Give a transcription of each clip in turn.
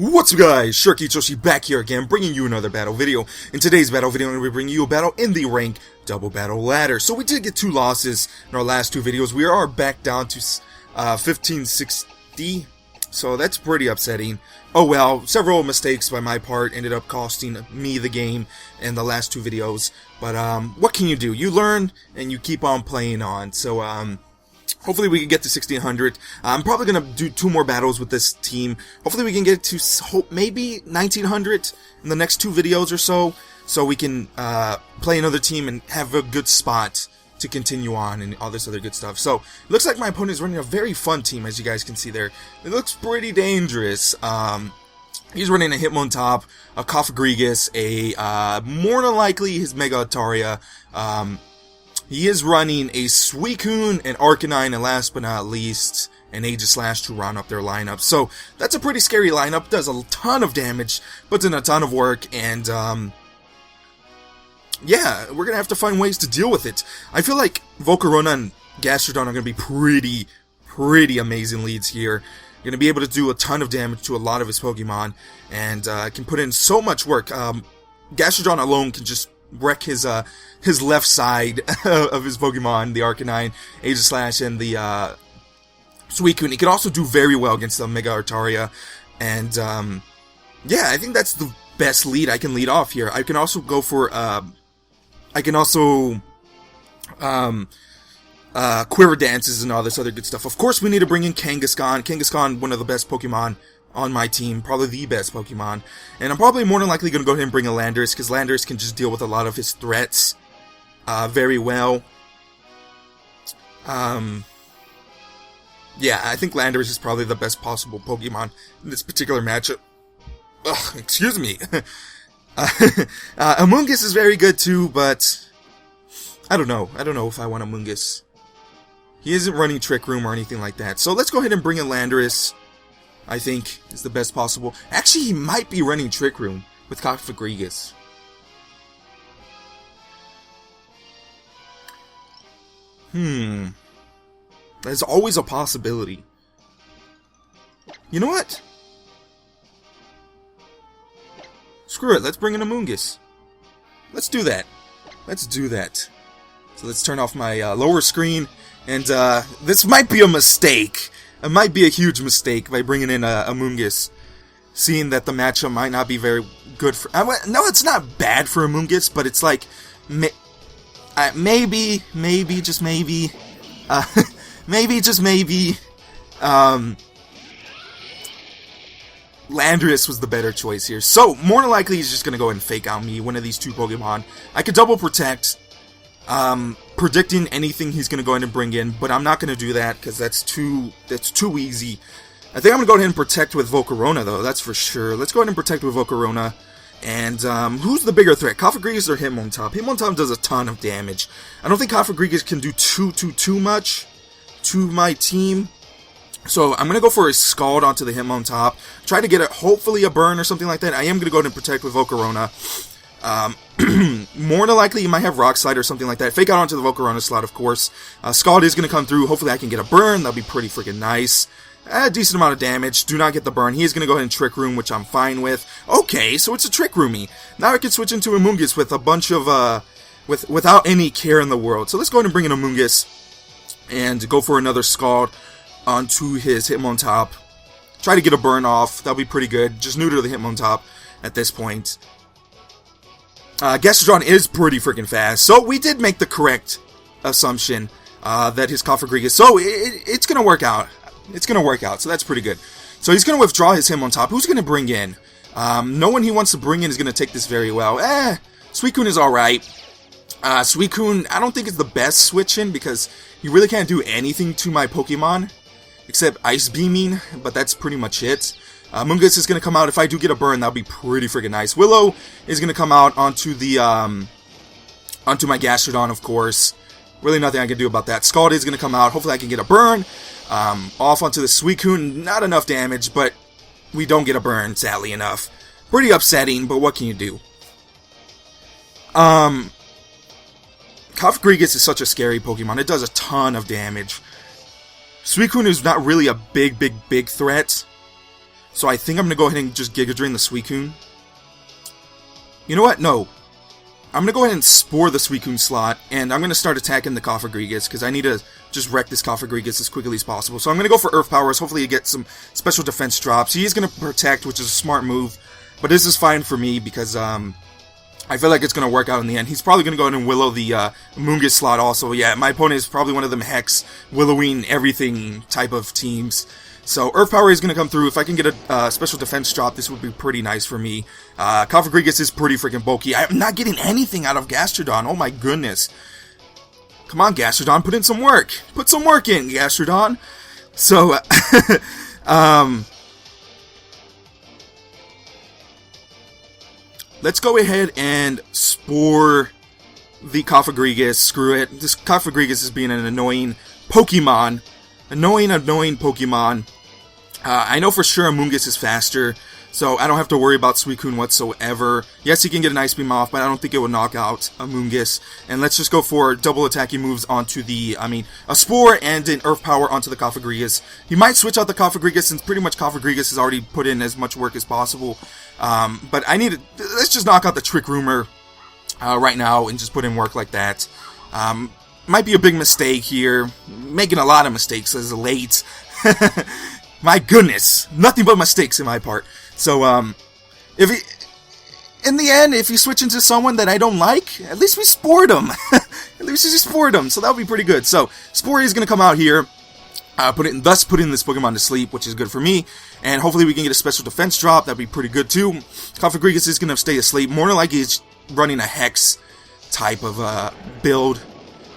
What's up guys, sharkeatyoshi back here again, bringing you another battle video. In today's battle video, I'm going to be bringing you a battle in the rank double battle ladder. So we did get 2 losses in our last 2 videos. We are back down to 1560, so that's pretty upsetting. Oh well, several mistakes by my part ended up costing me the game in the last 2 videos. But what can you do? You learn and you keep on playing on. So hopefully we can get to 1600. I'm probably going to do 2 more battles with this team. Hopefully we can get to maybe 1900 in the next 2 videos or so we can play another team and have a good spot to continue on and all this other good stuff. So, it looks like my opponent is running a very fun team, as you guys can see there. It looks pretty dangerous. He's running a Hitmontop, a Cofagrigus, more than likely his Mega Altaria. He is running a Suicune, an Arcanine, and last but not least, an Aegislash to round up their lineup. So, that's a pretty scary lineup, does a ton of damage, puts in a ton of work, and, yeah, we're gonna have to find ways to deal with it. I feel like Volcarona and Gardevoir are gonna be pretty amazing leads here. You're gonna be able to do a ton of damage to a lot of his Pokemon, and, can put in so much work. Gardevoir alone can just wreck his left side of his Pokemon, the Arcanine, Aegislash, and the Suicune. He can also do very well against the Mega Altaria, and yeah, I think that's the best lead I can lead off here. I can also go for Quiver Dances and all this other good stuff. Of course, we need to bring in Kangaskhan. Kangaskhan, one of the best Pokemon on my team, probably the best Pokemon. And I'm probably more than likely going to go ahead and bring a Landorus, because Landorus can just deal with a lot of his threats very well. Yeah, I think Landorus is probably the best possible Pokemon in this particular matchup. Ugh, excuse me. Amoonguss is very good too, but I don't know. I don't know if I want Amoonguss. He isn't running Trick Room or anything like that. So let's go ahead and bring in Landorus. I think is the best possible. Actually, he might be running Trick Room with Cofagrigus. There's always a possibility. You know what? Screw it, let's bring in Amoonguss. Let's do that. Let's do that. So let's turn off my lower screen. And this might be a mistake. It might be a huge mistake by bringing in Amoonguss, seeing that the matchup might not be very good for... no, it's not bad for Amoonguss, but it's like... maybe, just maybe... maybe, just maybe... Landorus was the better choice here. So, more than likely, he's just going to go ahead and fake out me, one of these 2 Pokemon. I could double protect... predicting anything he's going to go ahead and bring in, but I'm not going to do that because that's too easy. I think I'm going to go ahead and protect with Volcarona, though, that's for sure. Let's go ahead and protect with Volcarona. And who's the bigger threat, Cofagrigus or Hitmontop? Hitmontop does a ton of damage. I don't think Cofagrigus can do too much to my team. So I'm going to go for a Scald onto the Hitmontop. Try to get hopefully a burn or something like that. I am going to go ahead and protect with Volcarona. More than likely, you might have Rock Slide or something like that. Fake out onto the Volcarona slot, of course. Scald is going to come through. Hopefully I can get a burn. That'll be pretty freaking nice. A decent amount of damage. Do not get the burn. He is going to go ahead and Trick Room, which I'm fine with. Okay, so it's a Trick Roomy. Now I can switch into Amoonguss with a bunch of, without any care in the world. So let's go ahead and bring in Amoonguss and go for another Scald onto his Hitmontop. Try to get a burn off. That'll be pretty good. Just neuter the Hitmontop at this point. Gardevoir is pretty freaking fast, so we did make the correct assumption that his Cofagrigus. So it's gonna work out. It's gonna work out. So that's pretty good. So he's gonna withdraw his Hitmontop. Who's gonna bring in? No one he wants to bring in is gonna take this very well. Suicune is all right. Suicune, I don't think it's the best switch in because you really can't do anything to my Pokemon except Ice Beaming, but that's pretty much it. Amoonguss is going to come out. If I do get a burn, that'll be pretty freaking nice. Willow is going to come out onto the, onto my Gastrodon, of course. Really nothing I can do about that. Scald is going to come out. Hopefully I can get a burn. Off onto the Suicune. Not enough damage, but we don't get a burn, sadly enough. Pretty upsetting, but what can you do? Cofagrigus is such a scary Pokemon. It does a ton of damage. Suicune is not really a big threat. So I think I'm going to go ahead and just Giga Drain the Suicune. You know what? No. I'm going to go ahead and Spore the Suicune slot, and I'm going to start attacking the Cofagrigus, because I need to just wreck this Cofagrigus as quickly as possible. So I'm going to go for Earth Powers, hopefully to get some special defense drops. He is going to Protect, which is a smart move, but this is fine for me, because I feel like it's going to work out in the end. He's probably going to go ahead and Willow the Amoonguss slot also. Yeah, my opponent is probably one of them Hex, Willowing, everything type of teams. So Earth Power is going to come through. If I can get a special defense drop, this would be pretty nice for me. Cofagrigus is pretty freaking bulky. I'm not getting anything out of Gastrodon. Oh my goodness. Come on, Gastrodon, put in some work. Put some work in, Gastrodon. So, let's go ahead and Spore the Cofagrigus. Screw it. This Cofagrigus is being an annoying Pokemon. Annoying Pokemon. I know for sure Amoonguss is faster, so I don't have to worry about Suicune whatsoever. Yes, he can get an Ice Beam off, but I don't think it will knock out Amoonguss. And let's just go for double attacking moves onto the, a Spore and an Earth Power onto the Cofagrigus. He might switch out the Cofagrigus, since pretty much Cofagrigus has already put in as much work as possible. But I need to, let's just knock out the Trick Rumor right now and just put in work like that. Might be a big mistake here. Making a lot of mistakes as late. My goodness. Nothing but mistakes in my part. So, in the end, if you switch into someone that I don't like, at least we spored him. At least we spored him. So that would be pretty good. So, Spore is going to come out here. Thus putting this Pokemon to sleep, which is good for me. And hopefully we can get a special defense drop. That'd be pretty good too. Cofagrigus is going to stay asleep. More than likely he's running a Hex type of build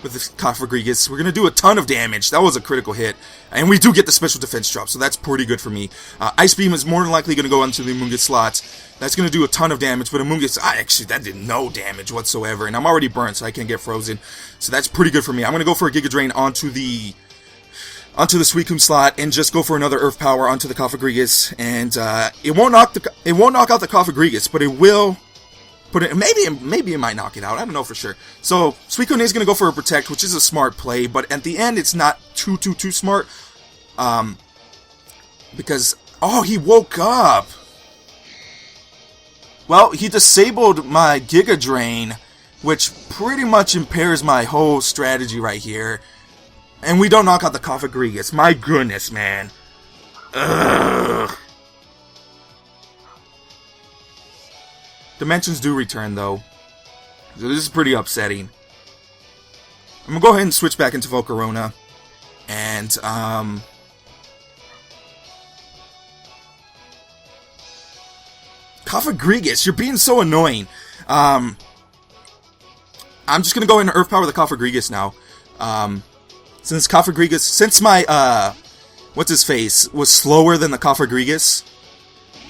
with the Cofagrigus. We're going to do a ton of damage. That was a critical hit. And we do get the special defense drop, so that's pretty good for me. Ice Beam is more than likely going to go onto the Amoonguss slot. That's going to do a ton of damage, but Amoonguss, actually, that did no damage whatsoever. And I'm already burnt, so I can't get frozen. So that's pretty good for me. I'm going to go for a Giga Drain onto the Suicune slot and just go for another Earth Power onto the Cofagrigus. And it won't knock out the Cofagrigus, but it will maybe it might knock it out. I don't know for sure. So Suicune is going to go for a Protect, which is a smart play, but at the end it's not too smart. Because he woke up. Well, he disabled my Giga Drain, which pretty much impairs my whole strategy right here. And we don't knock out the Cofagrigus. My goodness, man. Ugh. Dimensions do return, though. So this is pretty upsetting. I'm going to go ahead and switch back into Volcarona. And, Cofagrigus, you're being so annoying. I'm just going to go ahead and Earth Power the Cofagrigus now. Since my, what's-his-face was slower than the Cofagrigus.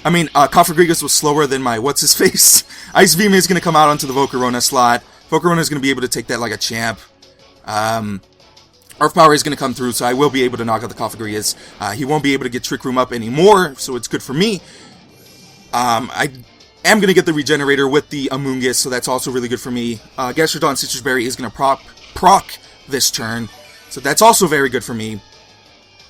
Cofagrigus was slower than my what's-his-face. Ice Beam is going to come out onto the Volcarona slot. Volcarona is going to be able to take that like a champ. Earth Power is going to come through, so I will be able to knock out the Cofagrigus. He won't be able to get Trick Room up anymore, so it's good for me. I am going to get the Regenerator with the Amoonguss, so that's also really good for me. Gastrodon Citrus Berry is going to proc this turn, so that's also very good for me.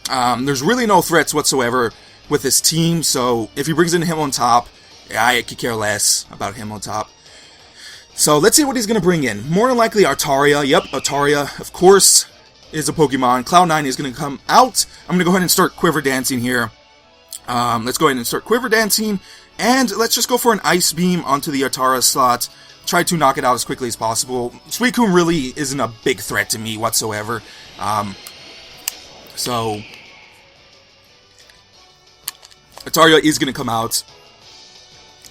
There's really no threats whatsoever with this team, so if he brings in him on top, I could care less about him on top. So let's see what he's going to bring in. More than likely Altaria. Yep, Altaria, of course, is a Pokemon. Cloud9 is going to come out. I'm going to go ahead and start Quiver Dancing here. Let's go ahead and start Quiver Dancing, and let's just go for an Ice Beam onto the Altaria slot. Try to knock it out as quickly as possible. Suicune really isn't a big threat to me whatsoever. So Altaria is going to come out.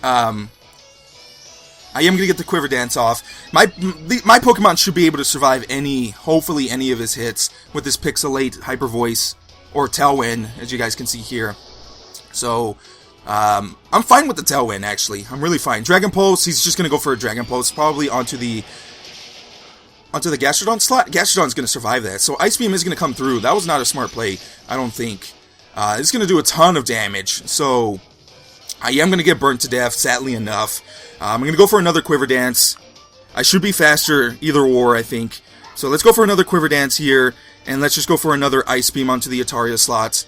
I am going to get the Quiver Dance off. My Pokemon should be able to survive hopefully any of his hits with this Pixelate, Hyper Voice, or Tailwind, as you guys can see here. So, I'm fine with the Tailwind, actually. I'm really fine. Dragon Pulse, he's just going to go for a Dragon Pulse, probably onto the Gastrodon slot. Gastrodon's going to survive that. So Ice Beam is going to come through. That was not a smart play, I don't think. It's going to do a ton of damage. So I am going to get burnt to death, sadly enough. I'm going to go for another Quiver Dance. I should be faster either or, I think. So let's go for another Quiver Dance here. And let's just go for another Ice Beam onto the Altaria slot.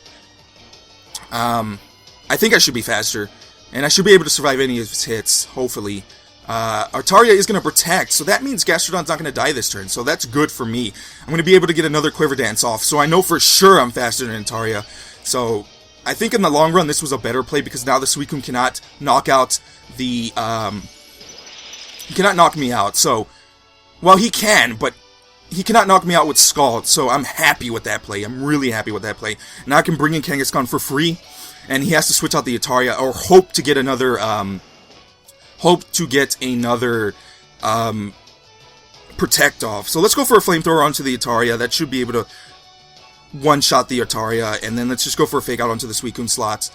I think I should be faster, and I should be able to survive any of his hits, hopefully. Altaria is going to protect, so that means Gastrodon's not going to die this turn, so that's good for me. I'm going to be able to get another Quiver Dance off, so I know for sure I'm faster than Altaria. So I think in the long run this was a better play, because now the Suicune cannot knock out the... he cannot knock me out, so... Well, he can, but he cannot knock me out with Scald, so I'm happy with that play. I'm really happy with that play. Now I can bring in Kangaskhan for free, and he has to switch out the Altaria, or hope to get another, protect off. So let's go for a Flamethrower onto the Altaria. That should be able to one-shot the Altaria, and then let's just go for a Fake Out onto the Suicune slots.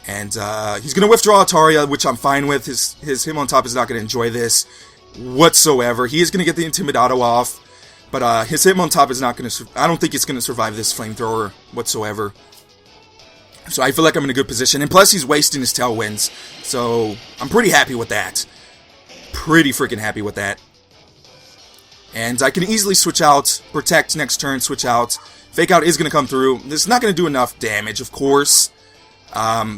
And he's going to withdraw Altaria, which I'm fine with. His Hitmontop is not going to enjoy this whatsoever. He is going to get the Intimidato off, but his Hitmontop is not going to... I don't think it's going to survive this Flamethrower whatsoever. So I feel like I'm in a good position. And plus, he's wasting his Tailwinds. So I'm pretty happy with that. Pretty freaking happy with that. And I can easily switch out, Protect next turn, switch out. Fake Out is going to come through. This is not going to do enough damage, of course,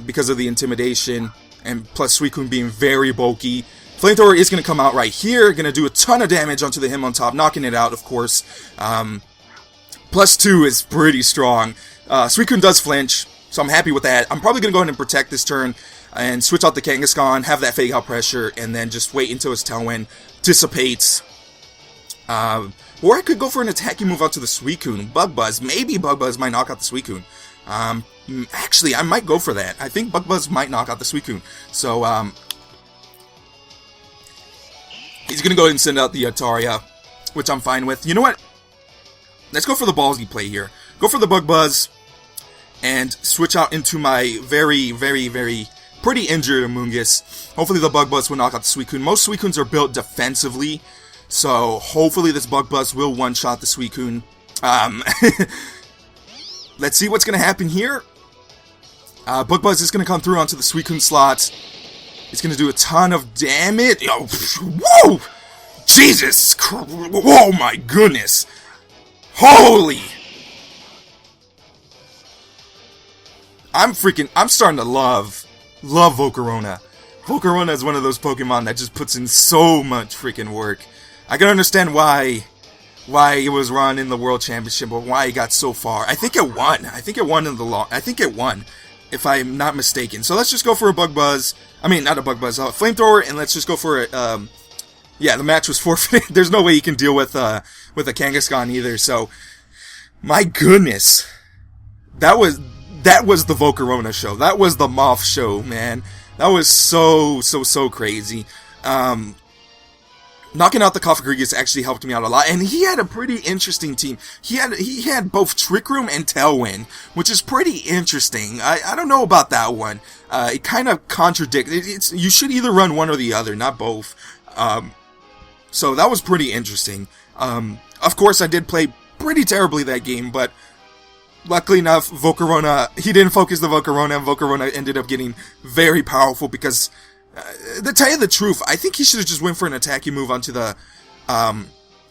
because of the Intimidation. And plus, Suicune being very bulky. Flamethrower is going to come out right here. Going to do a ton of damage onto the Hitmontop, knocking it out, of course. +2 is pretty strong. Suicune does flinch. So I'm happy with that. I'm probably going to go ahead and protect this turn and switch out the Kangaskhan, have that Fake Out pressure, and then just wait until his Tailwind dissipates. Or I could go for an attacking move out to the Suicune. Bug Buzz. Maybe Bug Buzz might knock out the Suicune. Actually, I might go for that. I think Bug Buzz might knock out the Suicune. So, he's going to go ahead and send out the Altaria, which I'm fine with. You know what? Let's go for the ballsy play here. Go for the Bug Buzz and switch out into my very, very, very pretty injured Amoonguss. Hopefully the Bug Buzz will knock out the Suicune. Most Suicunes are built defensively, so hopefully this Bug Buzz will one-shot the Suicune. Let's see what's going to happen here. Bug Buzz is going to come through onto the Suicune slot. It's going to do a ton of damage. Oh, whoa! Jesus! Oh my goodness! Holy! I'm starting to love Volcarona. Volcarona is one of those Pokemon that just puts in so much freaking work. I can understand why it was run in the World Championship, but why it got so far. I think it won. I think it won, if I'm not mistaken. So let's just go for a Bug Buzz. I mean, not a Bug Buzz, Flamethrower, and let's just go for it. Yeah, the match was forfeited. There's no way you can deal with a Kangaskhan either. So, my goodness, that was the Volcarona show. That was the Moth show, man. That was so crazy. Knocking out the Cofagrigus actually helped me out a lot, and he had a pretty interesting team. He had both Trick Room and Tailwind, which is pretty interesting. I don't know about that one. It kind of contradicts. You should either run one or the other, not both. So that was pretty interesting. Of course, I did play pretty terribly that game, but luckily enough, Volcarona, he didn't focus the Volcarona, and Volcarona ended up getting very powerful because, to tell you the truth, I think he should have just went for an attacking move onto the,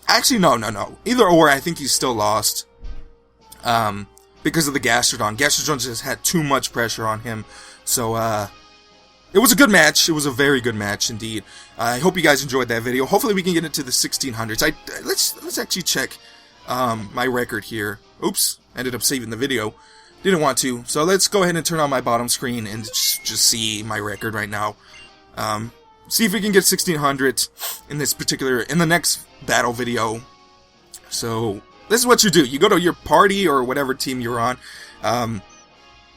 actually, no. Either or, I think he's still lost, because of the Gastrodon. Gastrodon just had too much pressure on him, so, it was a good match. It was a very good match indeed. I hope you guys enjoyed that video. Hopefully we can get into the 1600s. Let's actually check, my record here. Oops. Ended up saving the video. Didn't want to. So let's go ahead and turn on my bottom screen and just see my record right now. See if we can get 1600 in the next battle video. So this is what you do. You go to your party or whatever team you're on.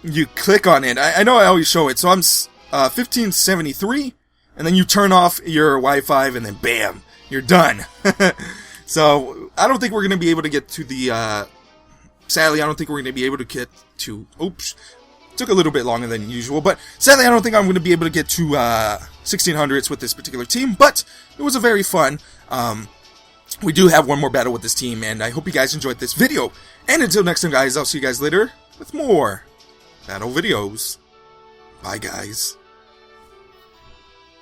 You click on it. I know I always show it. So I'm 1573, and then you turn off your Wi-Fi, and then bam, you're done. So I don't think we're going to be able to get to the... Sadly, I don't think we're going to be able to get to... Oops. Took a little bit longer than usual, but sadly, I don't think I'm going to be able to get to 1600s with this particular team, but it was a very fun. We do have one more battle with this team, and I hope you guys enjoyed this video. And until next time, guys, I'll see you guys later with more battle videos. Bye, guys.